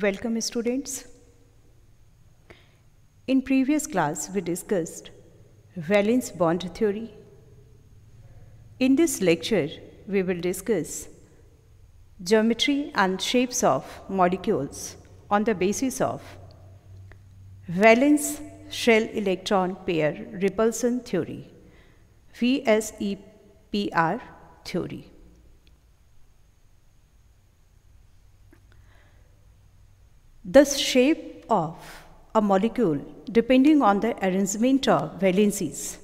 Welcome students. In previous class we discussed valence bond theory. In this lecture we will discuss geometry and shapes of molecules on the basis of valence shell electron pair repulsion theory, VSEPR theory. The shape of a molecule depending on the arrangement of valencies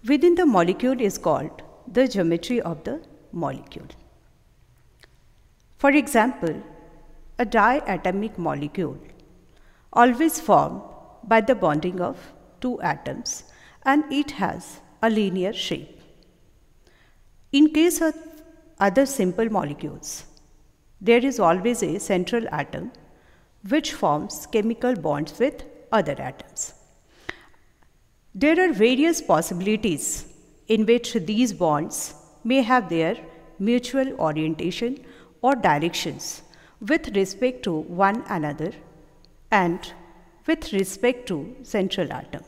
within the molecule is called the geometry of the molecule. For example, a diatomic molecule always formed by the bonding of two atoms and it has a linear shape. In case of other simple molecules, there is always a central atom which forms chemical bonds with other atoms. There are various possibilities in which these bonds may have their mutual orientation or directions with respect to one another and with respect to central atom.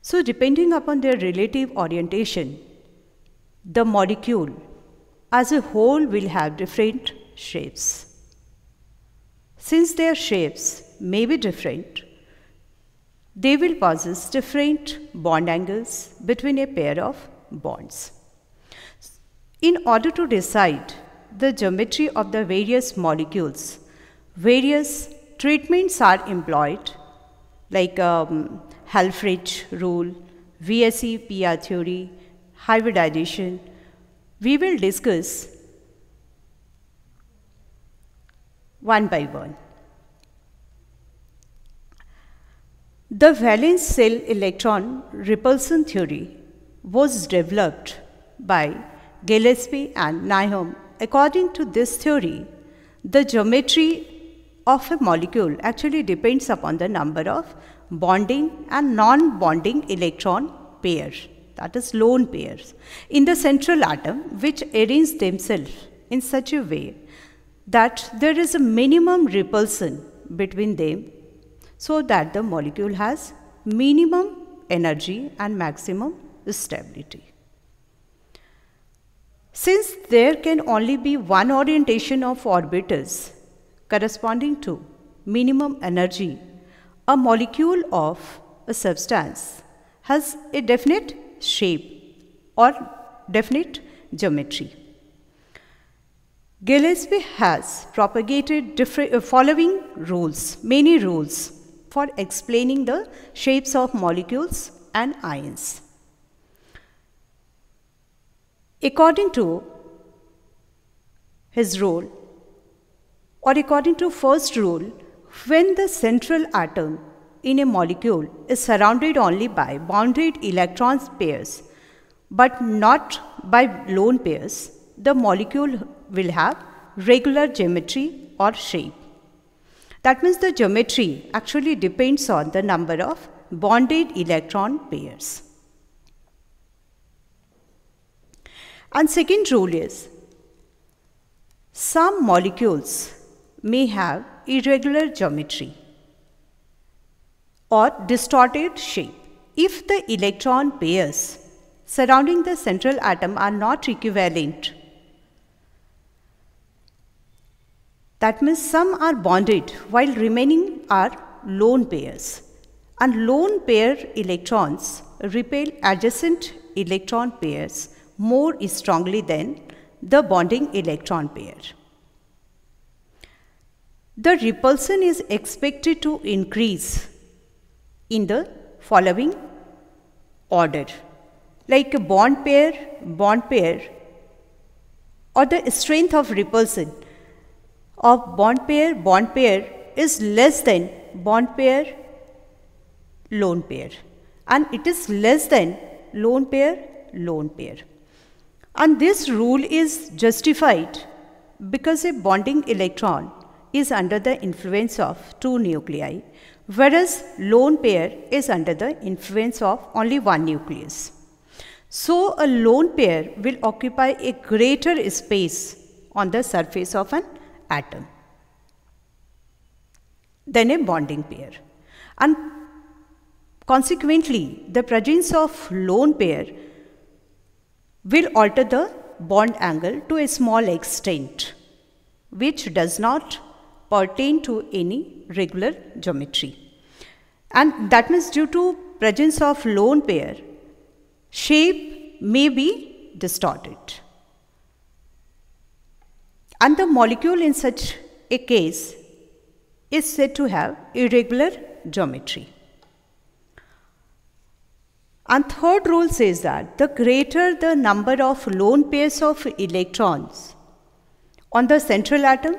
So depending upon their relative orientation, the molecule as a whole will have different shapes. Since their shapes may be different, they will possess different bond angles between a pair of bonds. In order to decide the geometry of the various molecules, various treatments are employed like Helfrich rule, VSEPR theory, hybridization. We will discuss one by one. The valence shell electron repulsion theory was developed by Gillespie and Nyholm. According to this theory, the geometry of a molecule actually depends upon the number of bonding and non-bonding electron pairs, that is lone pairs, in the central atom which arrange themselves in such a way that there is a minimum repulsion between them so that the molecule has minimum energy and maximum stability. Since there can only be one orientation of orbitals corresponding to minimum energy, a molecule of a substance has a definite shape or definite geometry. Gillespie has propagated following rules, many rules for explaining the shapes of molecules and ions. According to his rule, or according to first rule, when the central atom in a molecule is surrounded only by bounded electron pairs but not by lone pairs, the molecule will have regular geometry or shape. That means the geometry actually depends on the number of bonded electron pairs. And second rule is, some molecules may have irregular geometry or distorted shape if the electron pairs surrounding the central atom are not equivalent. That means some are bonded while remaining are lone pairs, and lone pair electrons repel adjacent electron pairs more strongly than the bonding electron pair. The repulsion is expected to increase in the following order, like a bond pair, or the strength of repulsion of bond pair is less than bond pair, lone pair, and it is less than lone pair. And this rule is justified because a bonding electron is under the influence of two nuclei, whereas lone pair is under the influence of only one nucleus. So a lone pair will occupy a greater space on the surface of an atom. than a bonding pair. And consequently, the presence of lone pair will alter the bond angle to a small extent, which does not pertain to any regular geometry. And that means due to presence of lone pair, shape may be distorted. And the molecule in such a case is said to have irregular geometry. And third rule says that the greater the number of lone pairs of electrons on the central atom,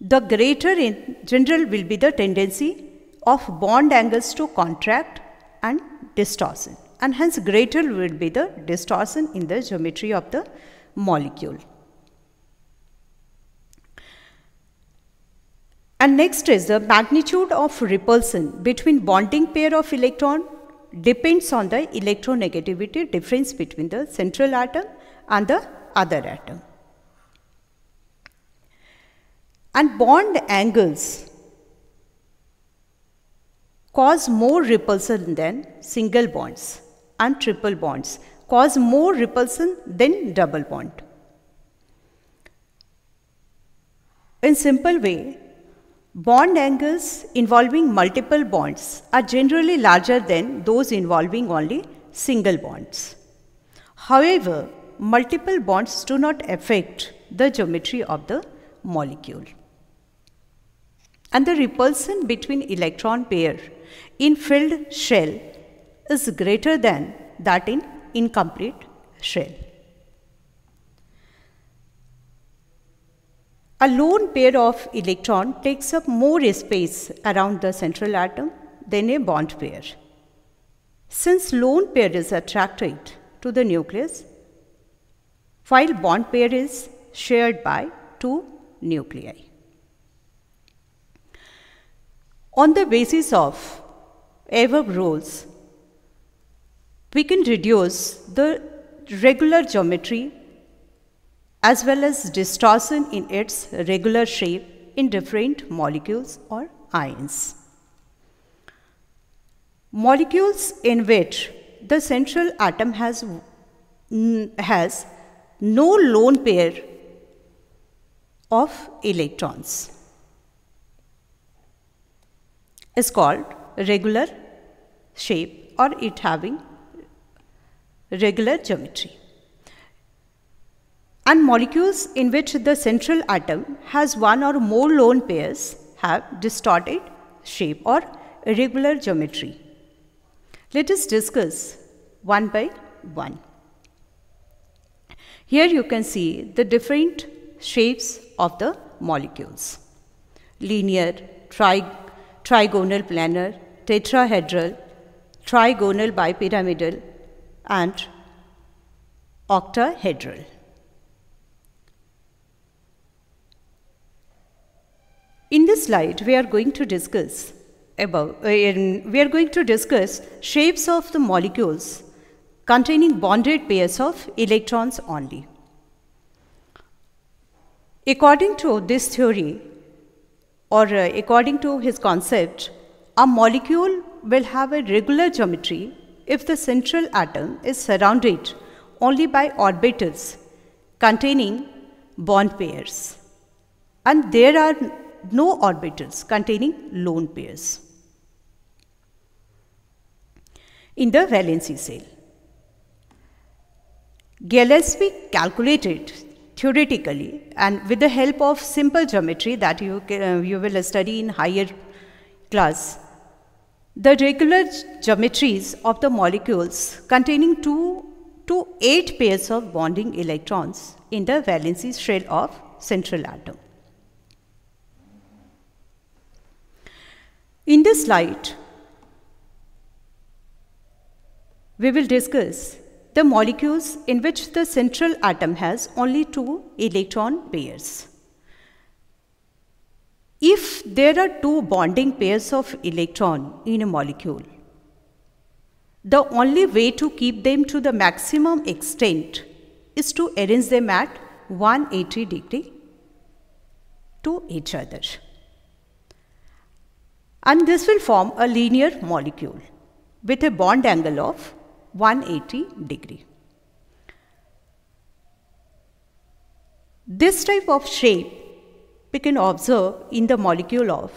the greater in general will be the tendency of bond angles to contract and distortion, and hence greater will be the distortion in the geometry of the molecule. And next is the magnitude of repulsion between bonding pair of electron depends on the electronegativity difference between the central atom and the other atom. And bond angles cause more repulsion than single bonds, and triple bonds cause more repulsion than double bond. In simple way, bond angles involving multiple bonds are generally larger than those involving only single bonds. However, multiple bonds do not affect the geometry of the molecule. And the repulsion between electron pair in filled shell is greater than that in incomplete shell. A lone pair of electron takes up more space around the central atom than a bond pair. Since lone pair is attracted to the nucleus, while bond pair is shared by two nuclei. On the basis of above rules, we can reduce the regular geometry as well as distortion in its regular shape in different molecules or ions. Molecules in which the central atom has no lone pair of electrons is called regular shape, or it having regular geometry. And molecules in which the central atom has one or more lone pairs have distorted shape or irregular geometry. Let us discuss one by one. Here you can see the different shapes of the molecules: linear, trigonal planar, tetrahedral, trigonal bipyramidal, and octahedral. In this slide, we are going to discuss shapes of the molecules containing bonded pairs of electrons only. According to this theory, or according to his concept, a molecule will have a regular geometry if the central atom is surrounded only by orbitals containing bond pairs, and there are no orbitals containing lone pairs. In the valency shell, Gillespie calculated theoretically and with the help of simple geometry that you will study in higher class, the regular geometries of the molecules containing 2 to 8 pairs of bonding electrons in the valency shell of central atom. In this slide, we will discuss the molecules in which the central atom has only 2 electron pairs. If there are 2 bonding pairs of electron in a molecule, the only way to keep them to the maximum extent is to arrange them at 180 degree to each other. and this will form a linear molecule with a bond angle of 180 degree. This type of shape we can observe in the molecule of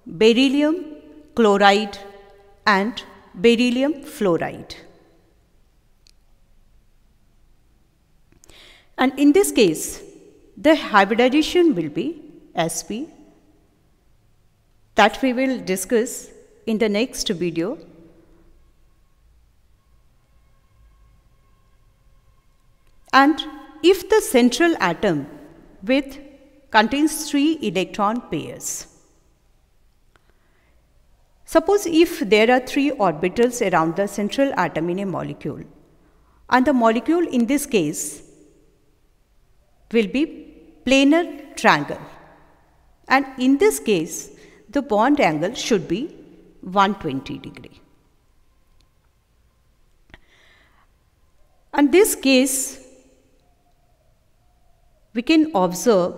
beryllium chloride and beryllium fluoride. And in this case, the hybridization will be sp, that we will discuss in the next video. And if the central atom contains 3 electron pairs, suppose if there are 3 orbitals around the central atom in a molecule, and the molecule in this case will be planar triangle, and in this case the bond angle should be 120 degree. And this case we can observe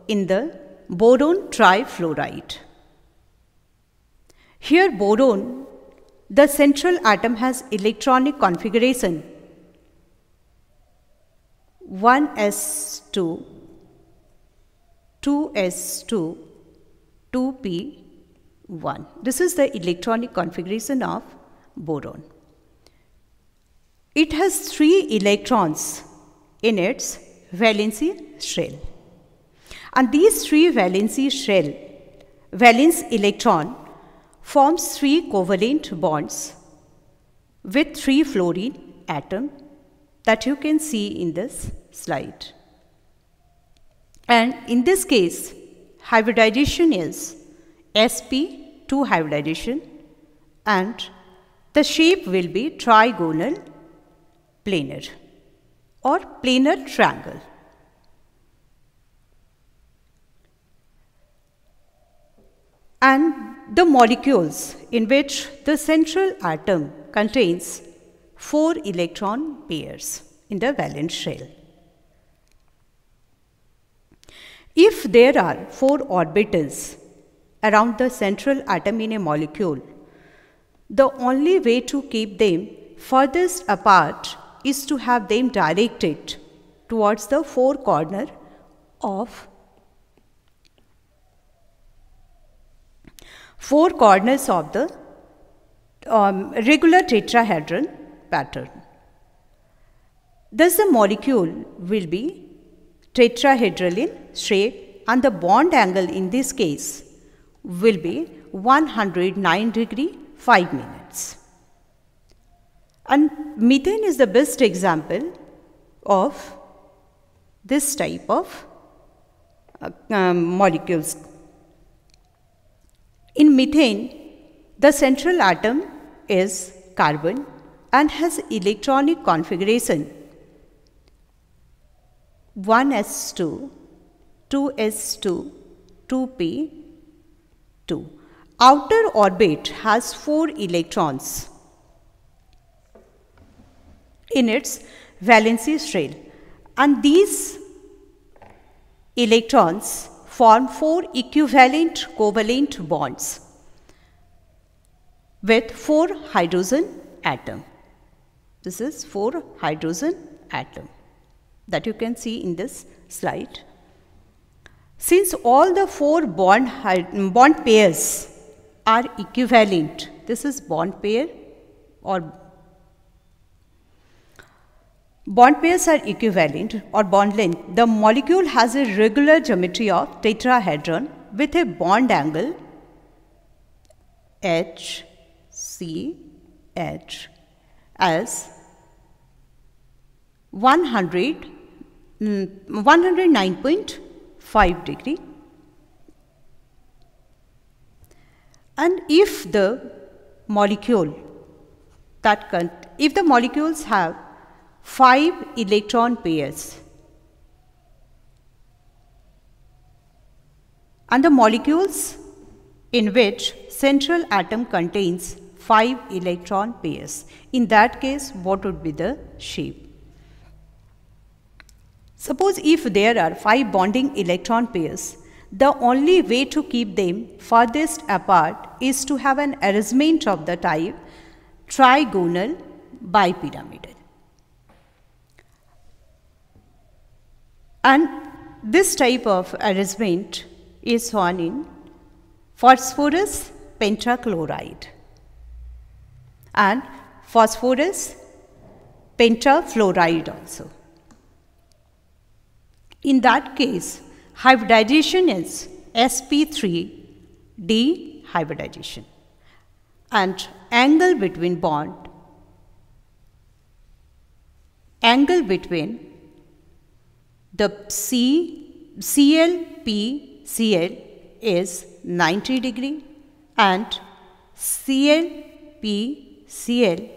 in the boron trifluoride. Here boron, the central atom has electronic configuration 1s2, 2s2, 2p1. This is the electronic configuration of boron. It has 3 electrons in its valency shell, and these 3 valence electron forms 3 covalent bonds with 3 fluorine atom that you can see in this slide. And in this case, hybridization is sp2 hybridization, and the shape will be trigonal planar or planar triangle. And the molecules in which the central atom contains 4 electron pairs in the valence shell. If there are 4 orbitals around the central atom in a molecule, the only way to keep them furthest apart is to have them directed towards the 4 corners of the regular tetrahedron pattern. Thus the molecule will be tetrahedral in shape, and the bond angle in this case will be 109 degree 5 minutes. And methane is the best example of this type of molecules. In methane, the central atom is carbon and has electronic configuration 1s2, 2s2, 2p2. Outer orbit has 4 electrons in its valency shell, and these electrons form 4 equivalent covalent bonds with 4 hydrogen atom. This is 4 hydrogen atom that you can see in this slide. Since all the 4 bond pairs are equivalent, this is bond pair or bond pairs are equivalent or bond length, the molecule has a regular geometry of tetrahedron with a bond angle HCH as 109.5 degree. And if the molecules have 5 electron pairs, and the molecules in which central atom contains 5 electron pairs, in that case what would be the shape? Suppose if there are 5 bonding electron pairs, the only way to keep them farthest apart is to have an arrangement of the type trigonal bipyramidal. And this type of arrangement is found in phosphorus pentachloride and phosphorus pentafluoride also. In that case, hybridization is sp3 dehybridization, and angle between the ClPCl is 90 degree and ClPCl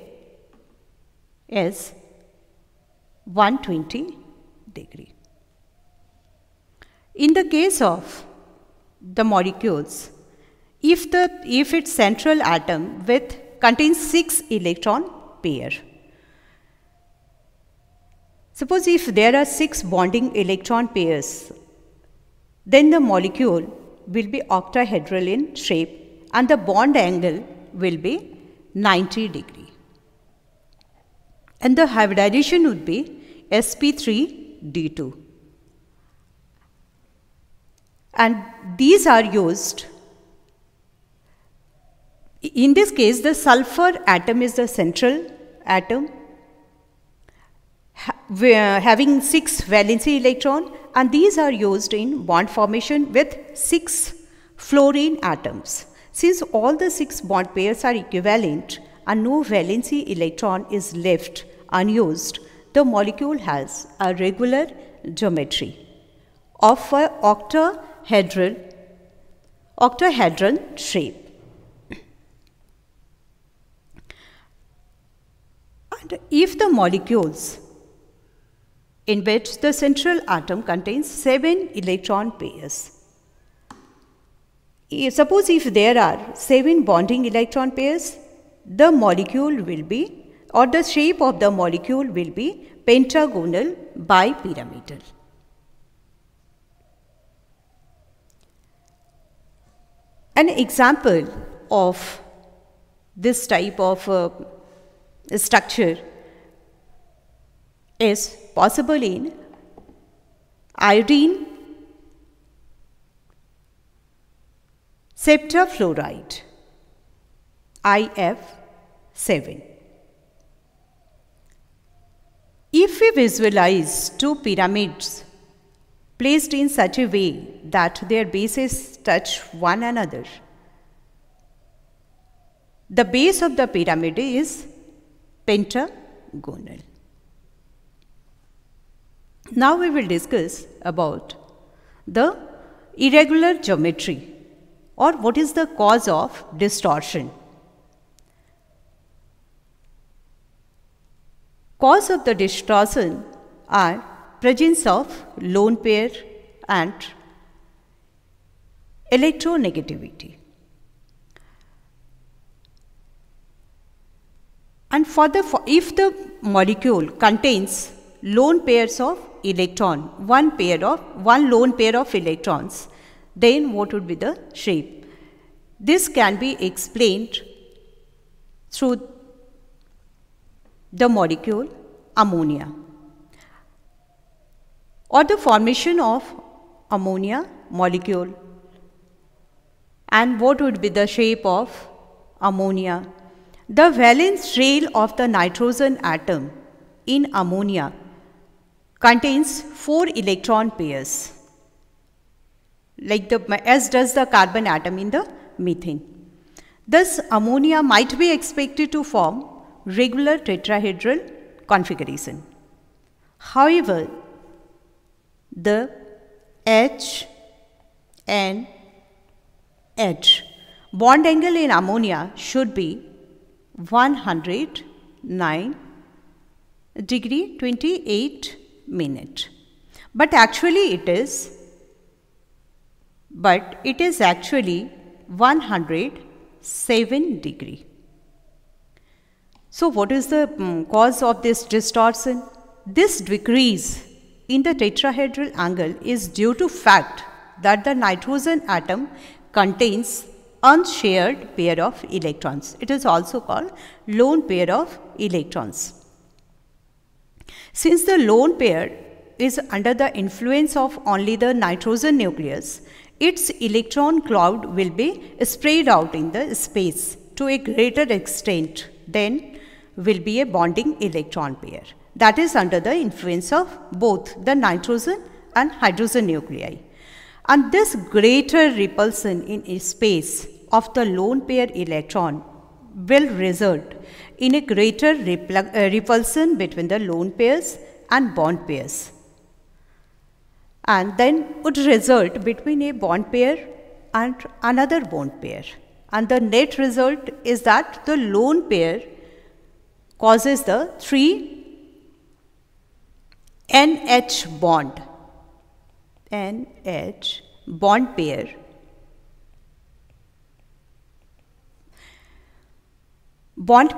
is 120 degree. In the case of the molecules, if its central atom contains 6 electron pair. Suppose if there are 6 bonding electron pairs, then the molecule will be octahedral in shape and the bond angle will be 90 degree. And the hybridization would be sp3d2. And these are used. In this case, the sulfur atom is the central atom having 6 valency electron, and these are used in bond formation with 6 fluorine atoms. Since all the 6 bond pairs are equivalent and no valency electron is left unused, the molecule has a regular geometry of an octahedral shape. And if the molecules in which the central atom contains 7 electron pairs, suppose if there are 7 bonding electron pairs, the molecule will be, or the shape of the molecule will be pentagonal bipyramidal. An example of this type of structure is possible in iodine septafluoride IF7. If we visualize 2 pyramids placed in such a way that their bases touch one another, the base of the pyramid is pentagonal. Now we will discuss about the irregular geometry, or what is the cause of distortion. Cause of the distortion are presence of lone pair and electronegativity. And if the molecule contains lone pairs of electron, one lone pair of electrons, then what would be the shape? This can be explained through the molecule ammonia, or the formation of ammonia molecule. And what would be the shape of ammonia? The valence shell of the nitrogen atom in ammonia contains 4 electron pairs, as does the carbon atom in the methane. Thus, ammonia might be expected to form regular tetrahedral configuration. However, the H and H bond angle in ammonia should be 109 degree 28 minute. But it is actually 107 degree. So what is the cause of this distortion? This decrease in the tetrahedral angle is due to fact that the nitrogen atom contains unshared pair of electrons. It is also called lone pair of electrons. Since the lone pair is under the influence of only the nitrogen nucleus, its electron cloud will be spread out in the space to a greater extent than will be a bonding electron pair. That is under the influence of both the nitrogen and hydrogen nuclei. And this greater repulsion in space of the lone pair electron will result in a greater repulsion between the lone pairs and bond pairs, and then would result between a bond pair and another bond pair. And the net result is that the lone pair causes the 3 NH bond pair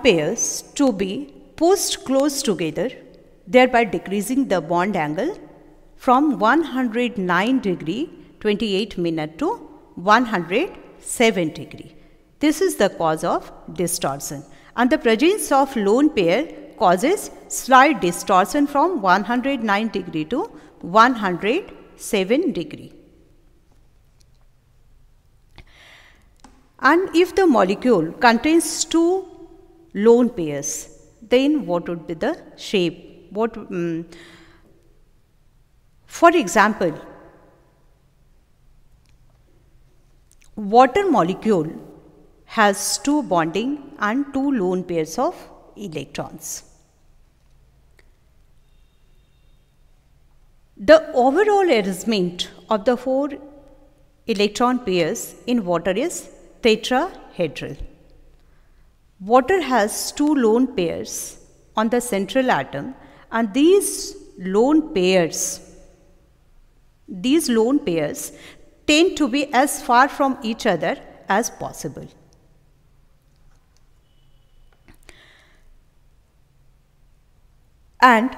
pairs to be pushed close together, thereby decreasing the bond angle from 109 degree 28 minute to 107 degree. This is the cause of distortion, and the presence of lone pair causes slight distortion from 109 degree to 107 degree. And if the molecule contains 2 lone pairs, then what would be the shape? For example, water molecule has 2 bonding and 2 lone pairs of electrons. The overall arrangement of the 4 electron pairs in water is tetrahedral. Water has 2 lone pairs on the central atom, and these lone pairs tend to be as far from each other as possible. And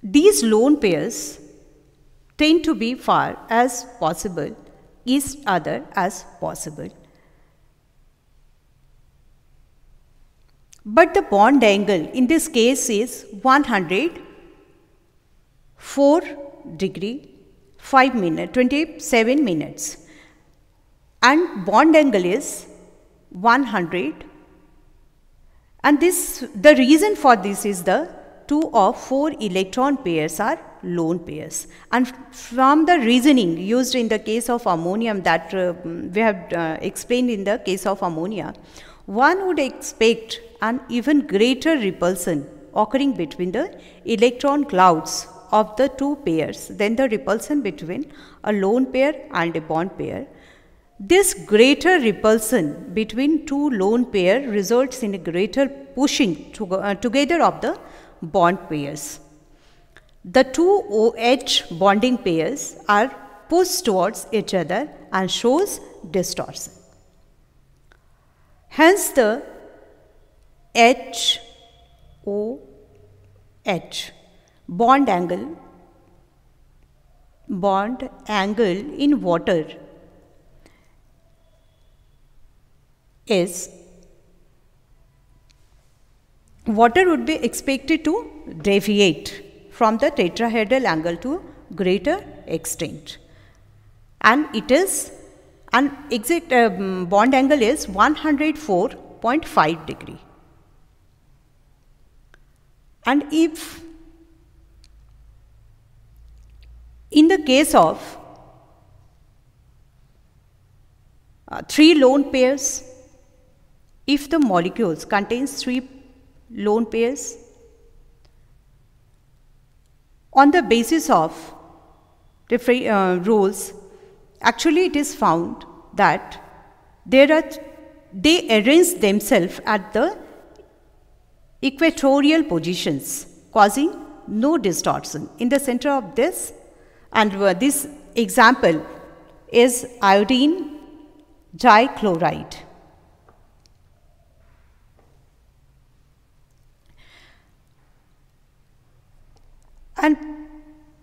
these lone pairs tend to be far as possible, each other as possible. But the bond angle in this case is 104 degree 5 minutes 27 minutes, and bond angle is 100, and the reason for this is the 2 of 4 electron pairs are lone pairs. And from the reasoning used in the case of ammonium that we have explained in the case of ammonia, one would expect an even greater repulsion occurring between the electron clouds of the 2 pairs than the repulsion between a lone pair and a bond pair. This greater repulsion between 2 lone pair results in a greater pushing together of the bond pairs. The 2 OH bonding pairs are pushed towards each other and shows distortion. Hence the HOH bond angle in water would be expected to deviate from the tetrahedral angle to greater extent, and it is an exact bond angle is 104.5 degree. And if in the case of 3 lone pairs, if the molecules contains 3 lone pairs, on the basis of different rules, actually it is found that they arrange themselves at the equatorial positions, causing no distortion in the center of this. And this example is iodine dichloride. And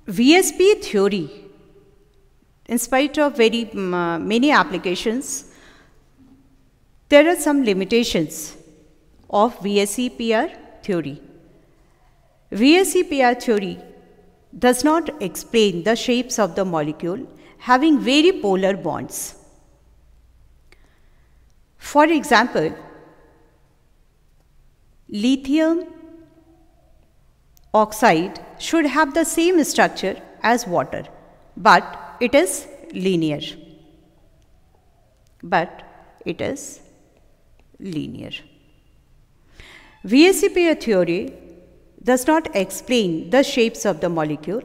VSP theory in spite of very many applications, there are some limitations of VSEPR theory. VSEPR theory does not explain the shapes of the molecule having very polar bonds. For example, lithium oxide should have the same structure as water, but it is linear. VSEPR theory does not explain the shapes of the molecule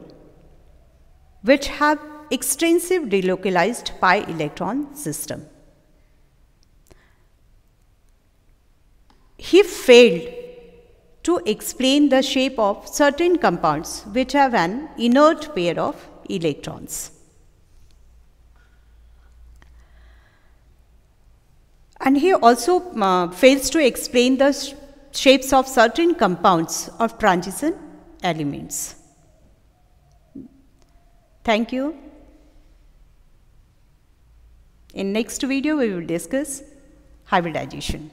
which have extensive delocalized pi electron system. He failed to explain the shape of certain compounds which have an inert pair of electrons. And he also fails to explain the shapes of certain compounds of transition elements. Thank you. In next video, we will discuss hybridization.